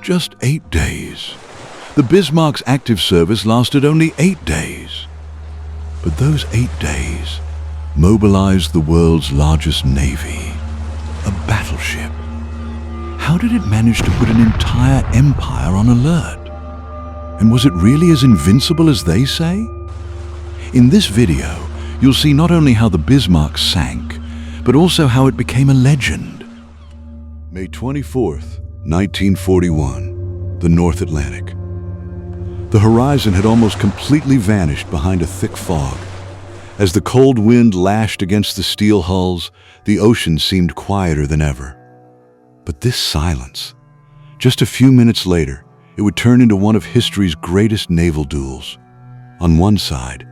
Just 8 days. The Bismarck's active service lasted only 8 days. But those 8 days mobilized the world's largest navy, a battleship. How did it manage to put an entire empire on alert? And was it really as invincible as they say? In this video, you'll see not only how the Bismarck sank, but also how it became a legend. May 24th, 1941, the North Atlantic. The horizon had almost completely vanished behind a thick fog. As the cold wind lashed against the steel hulls, the ocean seemed quieter than ever. But this silence, just a few minutes later, it would turn into one of history's greatest naval duels. On one side,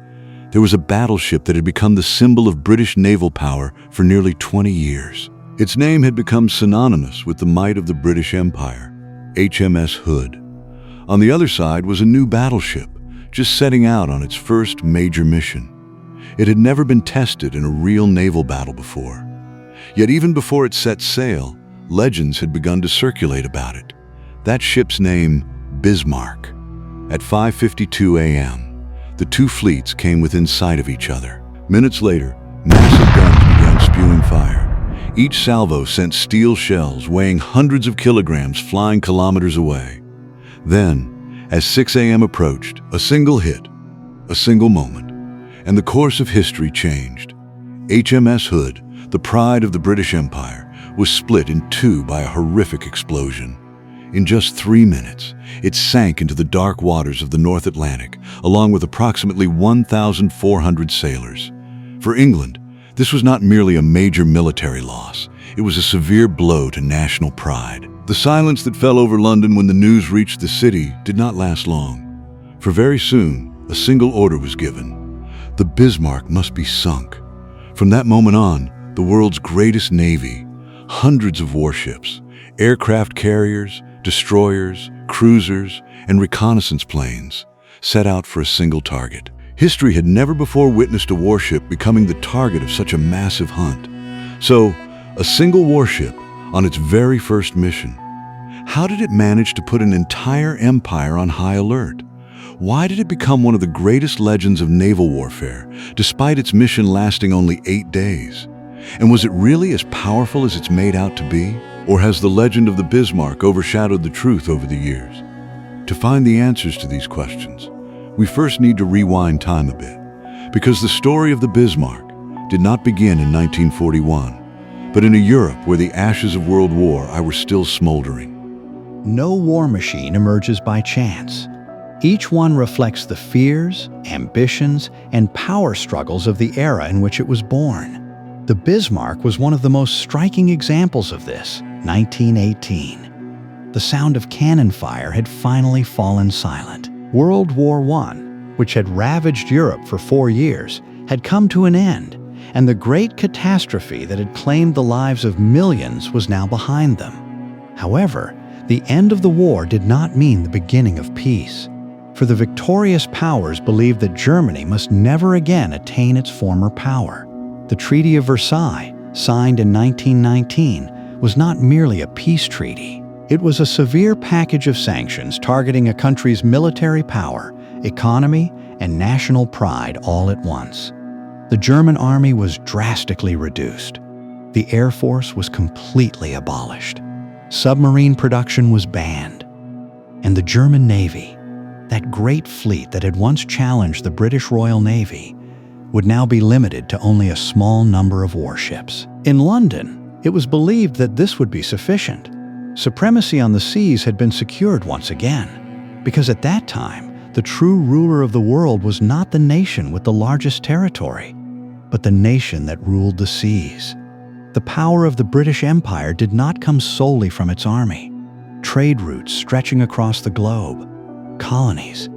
there was a battleship that had become the symbol of British naval power for nearly 20 years. Its name had become synonymous with the might of the British Empire, HMS Hood. On the other side was a new battleship, just setting out on its first major mission. It had never been tested in a real naval battle before. Yet even before it set sail, legends had begun to circulate about it. That ship's name, Bismarck. At 5:52 a.m., the two fleets came within sight of each other. Minutes later, massive guns began spewing fire. Each salvo sent steel shells weighing hundreds of kilograms flying kilometers away. Then, as 6 a.m. approached, a single hit, a single moment, and the course of history changed. HMS Hood, the pride of the British Empire, was split in two by a horrific explosion. In just 3 minutes, it sank into the dark waters of the North Atlantic, along with approximately 1,400 sailors. For England, this was not merely a major military loss. It was a severe blow to national pride. The silence that fell over London when the news reached the city did not last long. For very soon, a single order was given. The Bismarck must be sunk. From that moment on, the world's greatest navy, hundreds of warships, aircraft carriers, destroyers, cruisers, and reconnaissance planes, set out for a single target. History had never before witnessed a warship becoming the target of such a massive hunt. So, a single warship on its very first mission. How did it manage to put an entire empire on high alert? Why did it become one of the greatest legends of naval warfare, despite its mission lasting only 8 days? And was it really as powerful as it's made out to be? Or has the legend of the Bismarck overshadowed the truth over the years? To find the answers to these questions, we first need to rewind time a bit, because the story of the Bismarck did not begin in 1941, but in a Europe where the ashes of World War I were still smoldering. No war machine emerges by chance. Each one reflects the fears, ambitions, and power struggles of the era in which it was born. The Bismarck was one of the most striking examples of this, 1918. The sound of cannon fire had finally fallen silent. World War I, which had ravaged Europe for 4 years, had come to an end, and the great catastrophe that had claimed the lives of millions was now behind them. However, the end of the war did not mean the beginning of peace, for the victorious powers believed that Germany must never again attain its former power. The Treaty of Versailles, signed in 1919, was not merely a peace treaty. It was a severe package of sanctions targeting a country's military power, economy, and national pride all at once. The German army was drastically reduced. The Air Force was completely abolished. Submarine production was banned. And the German Navy, that great fleet that had once challenged the British Royal Navy, would now be limited to only a small number of warships. In London, it was believed that this would be sufficient. Supremacy on the seas had been secured once again, because at that time, the true ruler of the world was not the nation with the largest territory, but the nation that ruled the seas. The power of the British Empire did not come solely from its army. Trade routes stretching across the globe, colonies,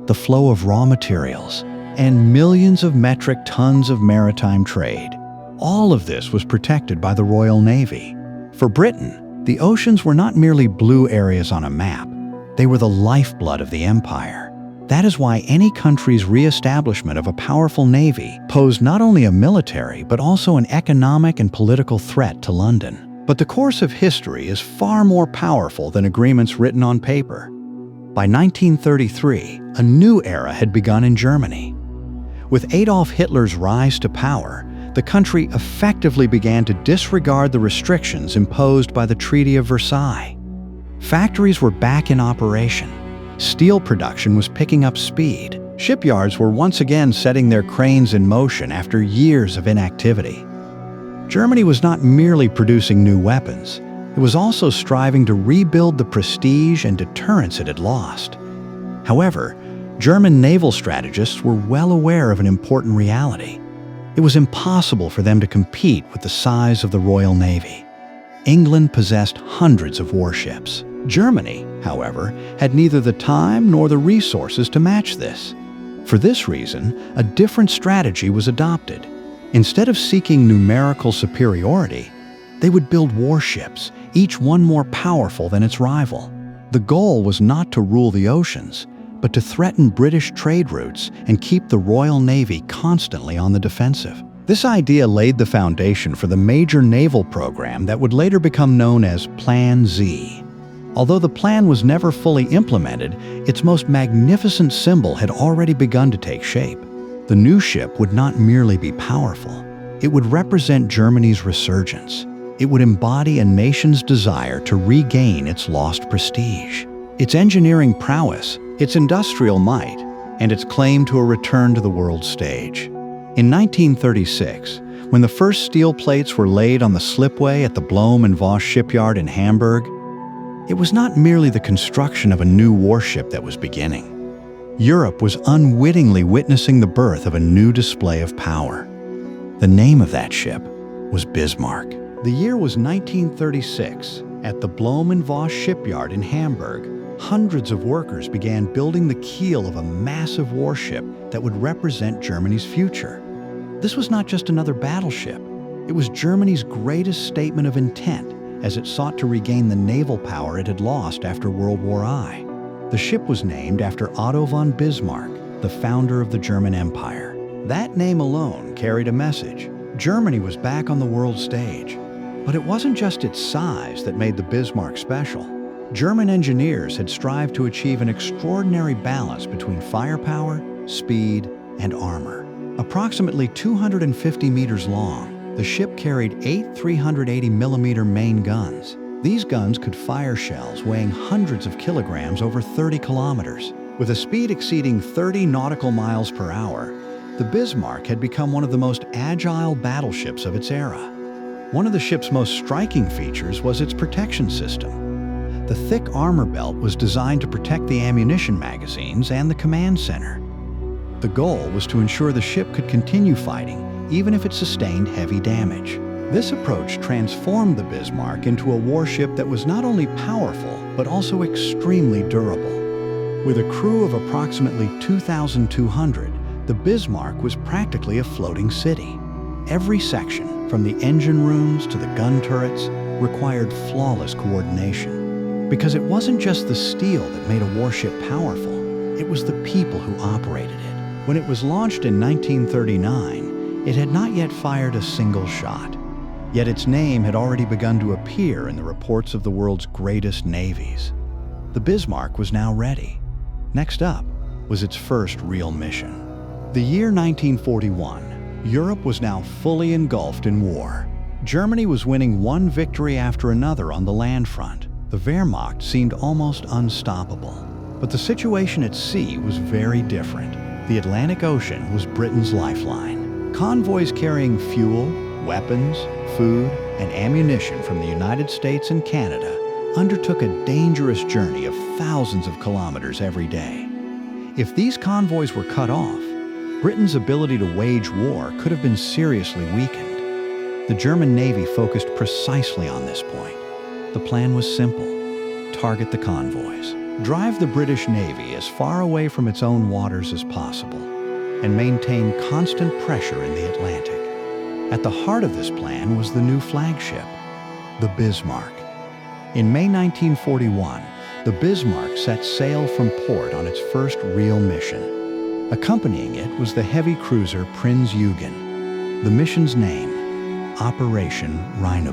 the flow of raw materials, and millions of metric tons of maritime trade. All of this was protected by the Royal Navy. For Britain, the oceans were not merely blue areas on a map. They were the lifeblood of the empire. That is why any country's re-establishment of a powerful navy posed not only a military but also an economic and political threat to London. But the course of history is far more powerful than agreements written on paper. By 1933, a new era had begun in Germany. With Adolf Hitler's rise to power, the country effectively began to disregard the restrictions imposed by the Treaty of Versailles. Factories were back in operation. Steel production was picking up speed. Shipyards were once again setting their cranes in motion after years of inactivity. Germany was not merely producing new weapons, it was also striving to rebuild the prestige and deterrence it had lost. However, German naval strategists were well aware of an important reality. It was impossible for them to compete with the size of the Royal Navy. England possessed hundreds of warships. Germany, however, had neither the time nor the resources to match this. For this reason, a different strategy was adopted. Instead of seeking numerical superiority, they would build warships, each one more powerful than its rival. The goal was not to rule the oceans, but to threaten British trade routes and keep the Royal Navy constantly on the defensive. This idea laid the foundation for the major naval program that would later become known as Plan Z. Although the plan was never fully implemented, its most magnificent symbol had already begun to take shape. The new ship would not merely be powerful. It would represent Germany's resurgence. It would embody a nation's desire to regain its lost prestige. Its engineering prowess, its industrial might, and its claim to a return to the world stage. In 1936, when the first steel plates were laid on the slipway at the Blohm & Voss shipyard in Hamburg, it was not merely the construction of a new warship that was beginning. Europe was unwittingly witnessing the birth of a new display of power. The name of that ship was Bismarck. The year was 1936. At the Blohm & Voss shipyard in Hamburg, hundreds of workers began building the keel of a massive warship that would represent Germany's future. This was not just another battleship. It was Germany's greatest statement of intent as it sought to regain the naval power it had lost after World War I. The ship was named after Otto von Bismarck, the founder of the German Empire. That name alone carried a message. Germany was back on the world stage. But it wasn't just its size that made the Bismarck special. German engineers had strived to achieve an extraordinary balance between firepower, speed, and armor. Approximately 250 meters long, the ship carried 8 380mm main guns. These guns could fire shells weighing hundreds of kilograms over 30 kilometers. With a speed exceeding 30 nautical miles per hour, the Bismarck had become one of the most agile battleships of its era. One of the ship's most striking features was its protection system. The thick armor belt was designed to protect the ammunition magazines and the command center. The goal was to ensure the ship could continue fighting even if it sustained heavy damage. This approach transformed the Bismarck into a warship that was not only powerful, but also extremely durable. With a crew of approximately 2,200, the Bismarck was practically a floating city. Every section, from the engine rooms to the gun turrets, required flawless coordination. Because it wasn't just the steel that made a warship powerful, it was the people who operated it. When it was launched in 1939, it had not yet fired a single shot. Yet its name had already begun to appear in the reports of the world's greatest navies. The Bismarck was now ready. Next up was its first real mission. The year 1941, Europe was now fully engulfed in war. Germany was winning one victory after another on the land front. The Wehrmacht seemed almost unstoppable. But the situation at sea was very different. The Atlantic Ocean was Britain's lifeline. Convoys carrying fuel, weapons, food, and ammunition from the United States and Canada undertook a dangerous journey of thousands of kilometers every day. If these convoys were cut off, Britain's ability to wage war could have been seriously weakened. The German Navy focused precisely on this point. The plan was simple: target the convoys, drive the British Navy as far away from its own waters as possible, and maintain constant pressure in the Atlantic. At the heart of this plan was the new flagship, the Bismarck. In May 1941, the Bismarck set sail from port on its first real mission. Accompanying it was the heavy cruiser Prinz Eugen. The mission's name, Operation Rhino.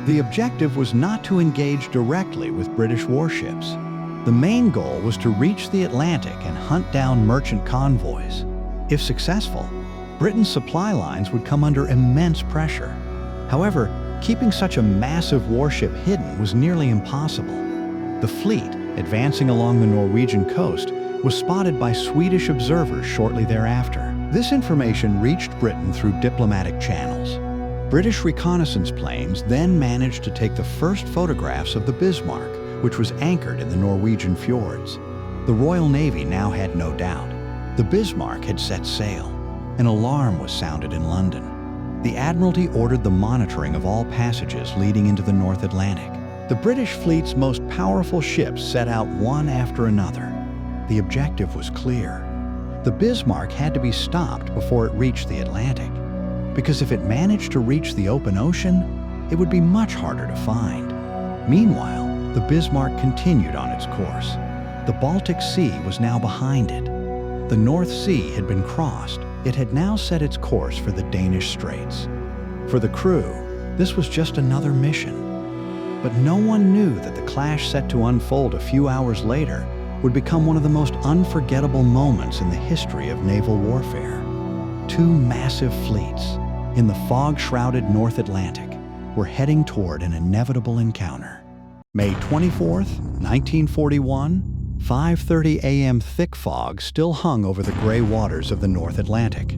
The objective was not to engage directly with British warships. The main goal was to reach the Atlantic and hunt down merchant convoys. If successful, Britain's supply lines would come under immense pressure. However, keeping such a massive warship hidden was nearly impossible. The fleet, advancing along the Norwegian coast, was spotted by Swedish observers shortly thereafter. This information reached Britain through diplomatic channels. British reconnaissance planes then managed to take the first photographs of the Bismarck, which was anchored in the Norwegian fjords. The Royal Navy now had no doubt. The Bismarck had set sail. An alarm was sounded in London. The Admiralty ordered the monitoring of all passages leading into the North Atlantic. The British fleet's most powerful ships set out one after another. The objective was clear. The Bismarck had to be stopped before it reached the Atlantic, because if it managed to reach the open ocean, it would be much harder to find. Meanwhile, the Bismarck continued on its course. The Baltic Sea was now behind it. The North Sea had been crossed. It had now set its course for the Danish Straits. For the crew, this was just another mission. But no one knew that the clash set to unfold a few hours later would become one of the most unforgettable moments in the history of naval warfare. Two massive fleets, in the fog-shrouded North Atlantic, were heading toward an inevitable encounter. May 24th, 1941, 5:30 a.m. thick fog still hung over the gray waters of the North Atlantic.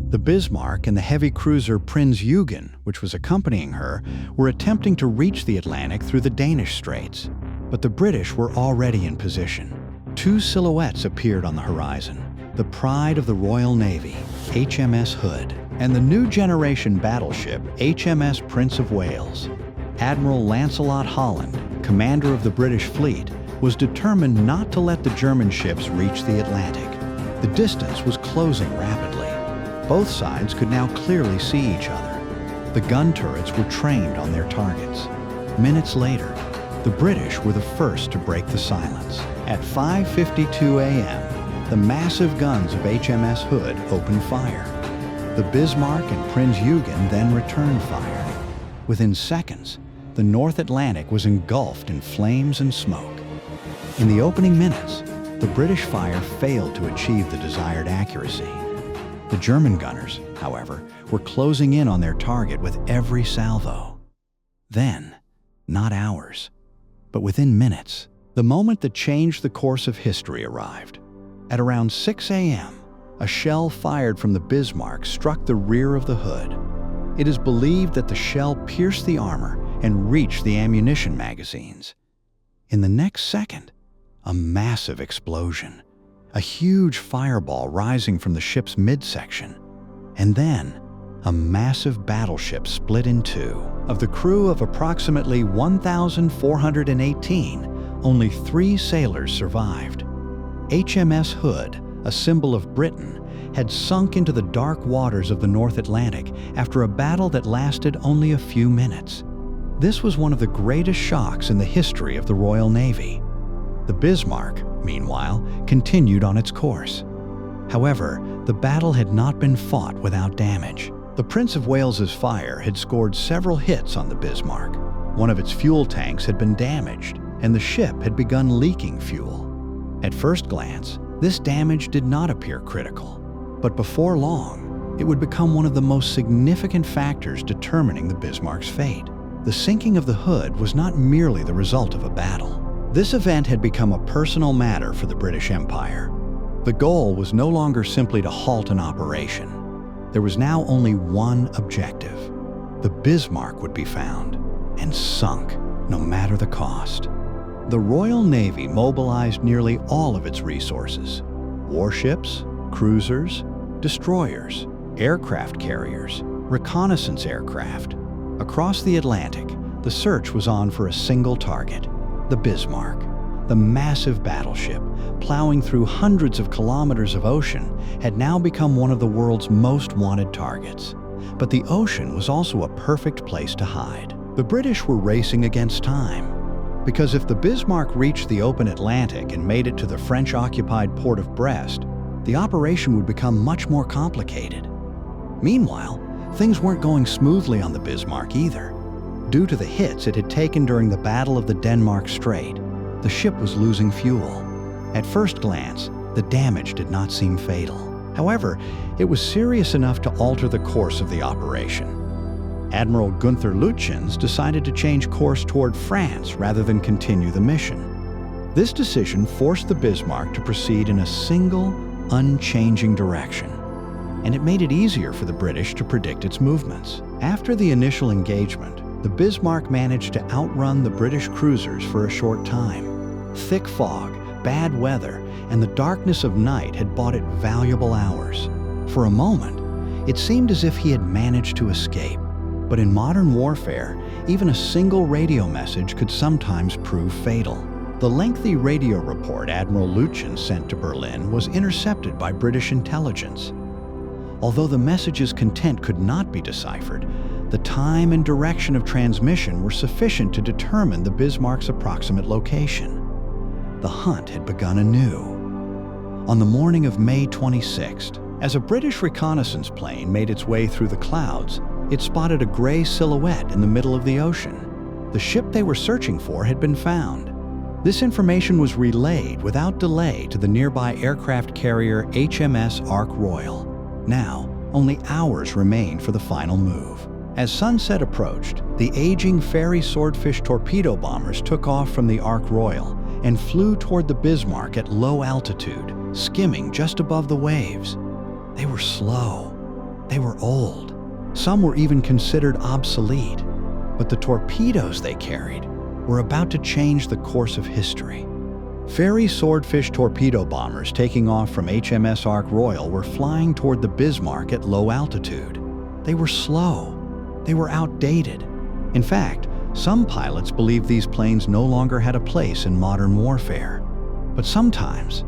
The Bismarck and the heavy cruiser Prinz Eugen, which was accompanying her, were attempting to reach the Atlantic through the Danish Straits, but the British were already in position. Two silhouettes appeared on the horizon: the pride of the Royal Navy, HMS Hood, and the new generation battleship HMS Prince of Wales. Admiral Lancelot Holland, commander of the British fleet, was determined not to let the German ships reach the Atlantic. The distance was closing rapidly. Both sides could now clearly see each other. The gun turrets were trained on their targets. Minutes later, the British were the first to break the silence. At 5:52 a.m., the massive guns of HMS Hood opened fire. The Bismarck and Prinz Eugen then returned fire. Within seconds, the North Atlantic was engulfed in flames and smoke. In the opening minutes, the British fire failed to achieve the desired accuracy. The German gunners, however, were closing in on their target with every salvo. Then, not hours, but within minutes, the moment that changed the course of history arrived. At around 6 a.m., a shell fired from the Bismarck struck the rear of the Hood. It is believed that the shell pierced the armor and reached the ammunition magazines. In the next second, a massive explosion, a huge fireball rising from the ship's midsection, and then a massive battleship split in two. Of the crew of approximately 1,418, only 3 sailors survived. HMS Hood, a symbol of Britain, had sunk into the dark waters of the North Atlantic after a battle that lasted only a few minutes. This was one of the greatest shocks in the history of the Royal Navy. The Bismarck, meanwhile, continued on its course. However, the battle had not been fought without damage. The Prince of Wales's fire had scored several hits on the Bismarck. One of its fuel tanks had been damaged, and the ship had begun leaking fuel. At first glance, this damage did not appear critical, but before long, it would become one of the most significant factors determining the Bismarck's fate. The sinking of the Hood was not merely the result of a battle. This event had become a personal matter for the British Empire. The goal was no longer simply to halt an operation. There was now only one objective. The Bismarck would be found and sunk, no matter the cost. The Royal Navy mobilized nearly all of its resources: warships, cruisers, destroyers, aircraft carriers, reconnaissance aircraft. Across the Atlantic, the search was on for a single target: the Bismarck. The massive battleship, plowing through hundreds of kilometers of ocean, had now become one of the world's most wanted targets. But the ocean was also a perfect place to hide. The British were racing against time, because if the Bismarck reached the open Atlantic and made it to the French-occupied port of Brest, the operation would become much more complicated. Meanwhile, Things weren't going smoothly on the Bismarck either. Due to the hits it had taken during the Battle of the Denmark Strait, the ship was losing fuel. At first glance, the damage did not seem fatal. However, it was serious enough to alter the course of the operation. Admiral Gunther Lütjens decided to change course toward France rather than continue the mission. This decision forced the Bismarck to proceed in a single, unchanging direction, and it made it easier for the British to predict its movements. After the initial engagement, the Bismarck managed to outrun the British cruisers for a short time. Thick fog, bad weather, and the darkness of night had bought it valuable hours. For a moment, it seemed as if he had managed to escape. But in modern warfare, even a single radio message could sometimes prove fatal. The lengthy radio report Admiral Lütjens sent to Berlin was intercepted by British intelligence. Although the message's content could not be deciphered, the time and direction of transmission were sufficient to determine the Bismarck's approximate location. The hunt had begun anew. On the morning of May 26th, as a British reconnaissance plane made its way through the clouds, it spotted a gray silhouette in the middle of the ocean. The ship they were searching for had been found. This information was relayed without delay to the nearby aircraft carrier HMS Royal. Now, only hours remained for the final move. As sunset approached, the aging Fairey Swordfish torpedo bombers took off from the Royal and flew toward the Bismarck at low altitude, skimming just above the waves. They were slow. They were old. Some were even considered obsolete. But the torpedoes they carried were about to change the course of history. Fairey Swordfish torpedo bombers taking off from HMS Royal were flying toward the Bismarck at low altitude. They were slow. They were outdated. In fact, some pilots believed these planes no longer had a place in modern warfare. But sometimes,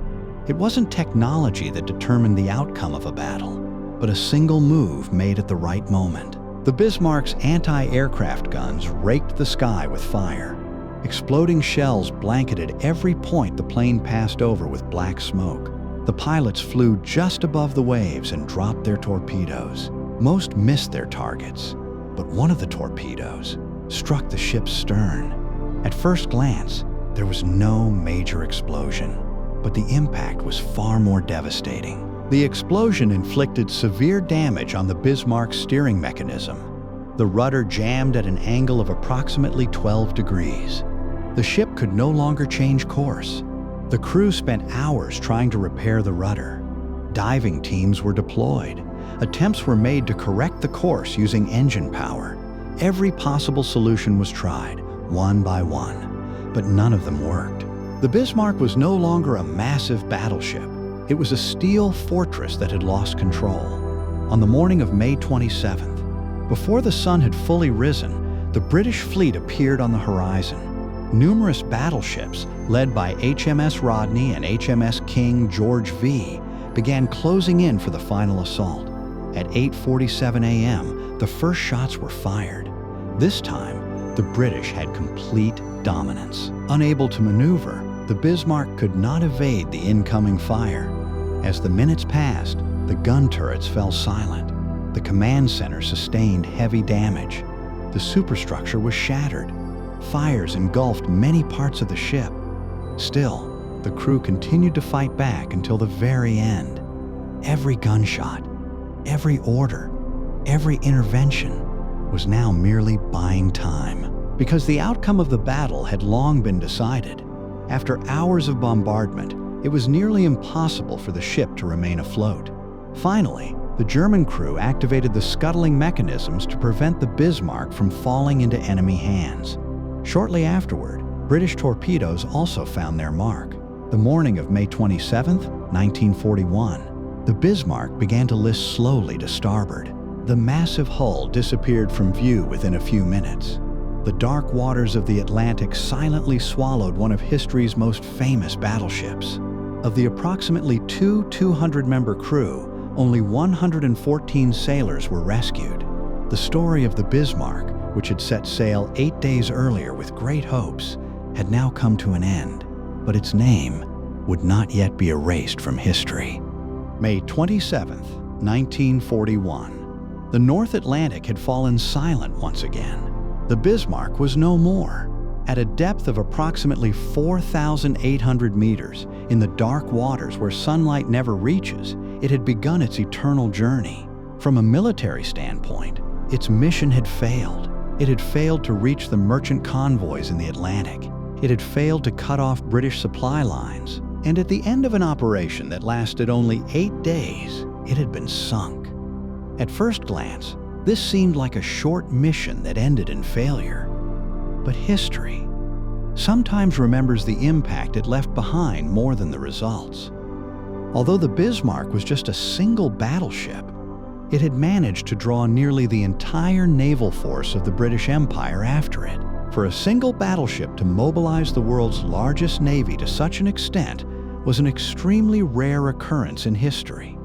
it wasn't technology that determined the outcome of a battle, but a single move made at the right moment. The Bismarck's anti-aircraft guns raked the sky with fire. Exploding shells blanketed every point the plane passed over with black smoke. The pilots flew just above the waves and dropped their torpedoes. Most missed their targets, but one of the torpedoes struck the ship's stern. At first glance, there was no major explosion, but the impact was far more devastating. The explosion inflicted severe damage on the Bismarck's steering mechanism. The rudder jammed at an angle of approximately 12 degrees. The ship could no longer change course. The crew spent hours trying to repair the rudder. Diving teams were deployed. Attempts were made to correct the course using engine power. Every possible solution was tried, one by one, but none of them worked. The Bismarck was no longer a massive battleship. It was a steel fortress that had lost control. On the morning of May 27th, before the sun had fully risen, the British fleet appeared on the horizon. Numerous battleships, led by HMS Rodney and HMS King George V, began closing in for the final assault. At 8:47 a.m., the first shots were fired. This time, the British had complete dominance. Unable to maneuver, the Bismarck could not evade the incoming fire. As the minutes passed, the gun turrets fell silent. The command center sustained heavy damage. The superstructure was shattered. Fires engulfed many parts of the ship. Still, the crew continued to fight back until the very end. Every gunshot, every order, every intervention was now merely buying time, because the outcome of the battle had long been decided. After hours of bombardment, it was nearly impossible for the ship to remain afloat. Finally, the German crew activated the scuttling mechanisms to prevent the Bismarck from falling into enemy hands. Shortly afterward, British torpedoes also found their mark. The morning of May 27, 1941, the Bismarck began to list slowly to starboard. The massive hull disappeared from view within a few minutes. The dark waters of the Atlantic silently swallowed one of history's most famous battleships. Of the approximately 200-member crew, only 114 sailors were rescued. The story of the Bismarck, which had set sail 8 days earlier with great hopes, had now come to an end, but its name would not yet be erased from history. May 27, 1941. The North Atlantic had fallen silent once again. The Bismarck was no more. At a depth of approximately 4,800 meters, in the dark waters where sunlight never reaches, it had begun its eternal journey. From a military standpoint, its mission had failed. It had failed to reach the merchant convoys in the Atlantic. It had failed to cut off British supply lines. And at the end of an operation that lasted only 8 days, it had been sunk. At first glance, this seemed like a short mission that ended in failure. But history sometimes remembers the impact it left behind more than the results. Although the Bismarck was just a single battleship, it had managed to draw nearly the entire naval force of the British Empire after it. For a single battleship to mobilize the world's largest navy to such an extent was an extremely rare occurrence in history.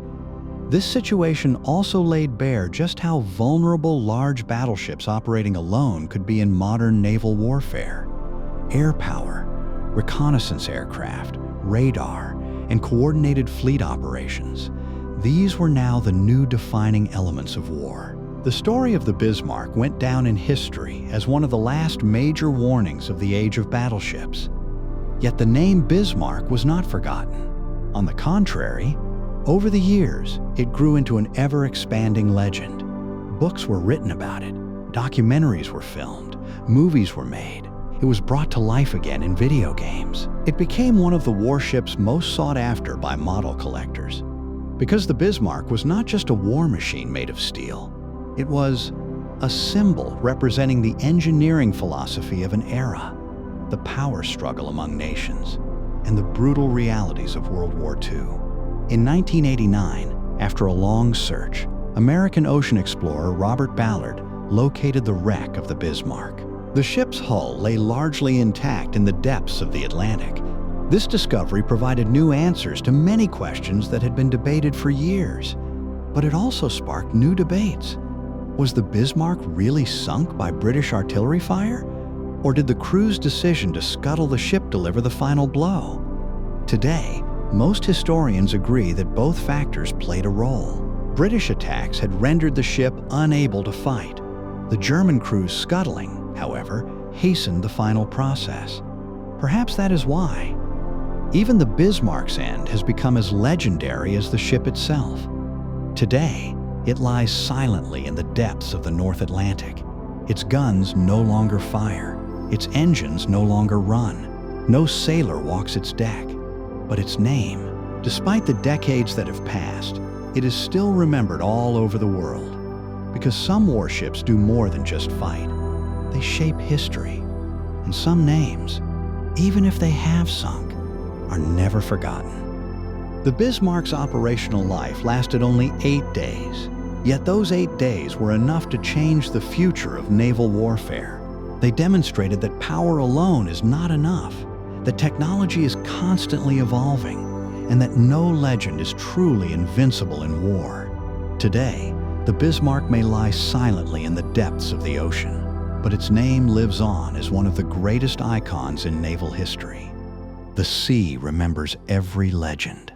This situation also laid bare just how vulnerable large battleships operating alone could be in modern naval warfare. Air power, reconnaissance aircraft, radar, and coordinated fleet operations. These were now the new defining elements of war. The story of the Bismarck went down in history as one of the last major warnings of the age of battleships. Yet the name Bismarck was not forgotten. On the contrary, over the years, it grew into an ever-expanding legend. Books were written about it, documentaries were filmed, movies were made. It was brought to life again in video games. It became one of the warships most sought after by model collectors. Because the Bismarck was not just a war machine made of steel, it was a symbol representing the engineering philosophy of an era, the power struggle among nations, and the brutal realities of World War II. In 1989, after a long search, American ocean explorer Robert Ballard located the wreck of the Bismarck. The ship's hull lay largely intact in the depths of the Atlantic. This discovery provided new answers to many questions that had been debated for years, but it also sparked new debates. Was the Bismarck really sunk by British artillery fire? Or did the crew's decision to scuttle the ship deliver the final blow? Today, most historians agree that both factors played a role. British attacks had rendered the ship unable to fight. The German crew's scuttling, however, hastened the final process. Perhaps that is why. Even the Bismarck's end has become as legendary as the ship itself. Today, it lies silently in the depths of the North Atlantic. Its guns no longer fire. Its engines no longer run. No sailor walks its deck. But its name, despite the decades that have passed, it is still remembered all over the world. Because some warships do more than just fight. They shape history. And some names, even if they have sunk, are never forgotten. The Bismarck's operational life lasted only 8 days. Yet those 8 days were enough to change the future of naval warfare. They demonstrated that power alone is not enough, that technology is constantly evolving, and that no legend is truly invincible in war. Today, the Bismarck may lie silently in the depths of the ocean, but its name lives on as one of the greatest icons in naval history. The sea remembers every legend.